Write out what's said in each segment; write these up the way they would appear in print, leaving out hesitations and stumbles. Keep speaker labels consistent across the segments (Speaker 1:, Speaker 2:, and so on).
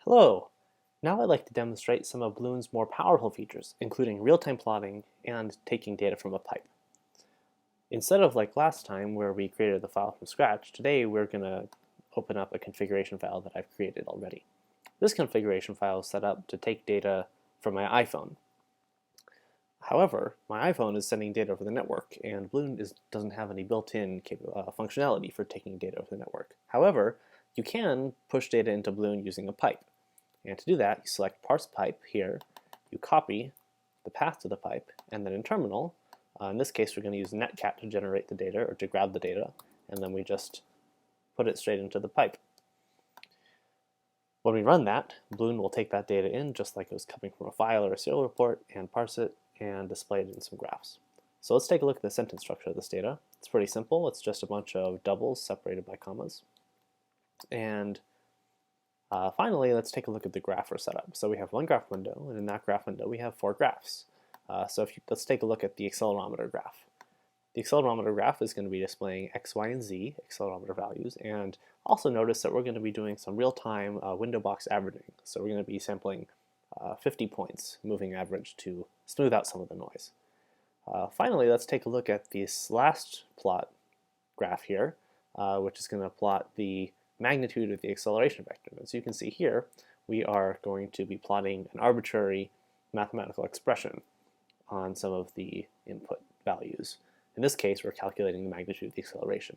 Speaker 1: Hello! Now I'd like to demonstrate some of Bloon's more powerful features, including real-time plotting and taking data from a pipe. Instead of like last time where we created the file from scratch, today we're going to open up a configuration file that I've created already. This configuration file is set up to take data from my iPhone. However, my iPhone is sending data over the network, and Bloon doesn't have any built-in functionality for taking data over the network. However, you can push data into Bloon using a pipe. And to do that, you select parse pipe here, you copy the path to the pipe, and then in terminal, in this case we're going to use netcat to generate the data, or to grab the data, and then we just put it straight into the pipe. When we run that, Bloon will take that data in just like it was coming from a file or a serial report and parse it and display it in some graphs. So let's take a look at the sentence structure of this data. It's pretty simple. It's just a bunch of doubles separated by commas. And finally, let's take a look at the graph we're set up. So we have one graph window, and in that graph window we have 4 graphs. Let's take a look at the accelerometer graph. The accelerometer graph is going to be displaying x, y, and z accelerometer values, and also notice that we're going to be doing some real-time window box averaging. So we're going to be sampling 50 points moving average to smooth out some of the noise. Finally, let's take a look at this last plot graph here, which is going to plot the magnitude of the acceleration vector. As you can see here, we are going to be plotting an arbitrary mathematical expression on some of the input values. In this case, we're calculating the magnitude of the acceleration.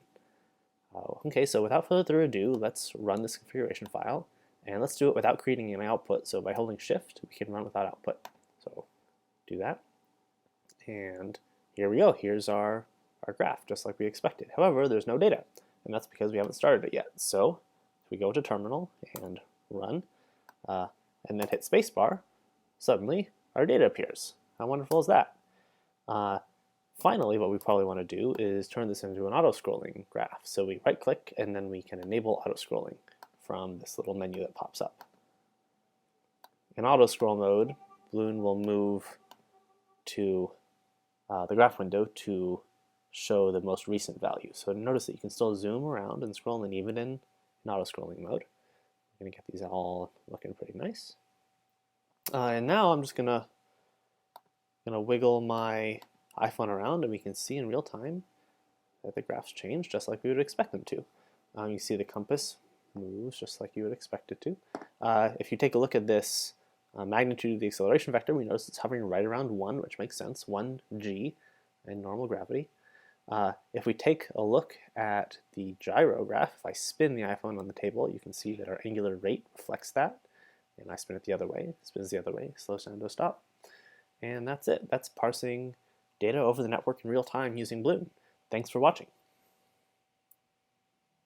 Speaker 1: Okay, so without further ado, let's run this configuration file, and let's do it without creating an output. So by holding Shift, we can run without output. So do that, and here we go. Here's our graph, just like we expected. However, there's no data, and that's because we haven't started it yet. So if we go to terminal and run, and then hit spacebar, suddenly our data appears. How wonderful is that? Finally, what we probably want to do is turn this into an auto-scrolling graph. So we right-click, and then we can enable auto-scrolling from this little menu that pops up. In auto-scroll mode, Bloon will move to the graph window to show the most recent value. So notice that you can still zoom around and scroll, and even in auto-scrolling mode. I'm going to get these all looking pretty nice. And now I'm just going to wiggle my iPhone around, and we can see in real time that the graphs change just like we would expect them to. You see the compass moves just like you would expect it to. If you take a look at this magnitude of the acceleration vector, we notice it's hovering right around 1, which makes sense, 1g in normal gravity. If we take a look at the gyro graph, if I spin the iPhone on the table, you can see that our angular rate reflects that. And I spin it the other way, it spins the other way, slows down to a stop. And that's it. That's parsing data over the network in real time using Bloon. Thanks for watching.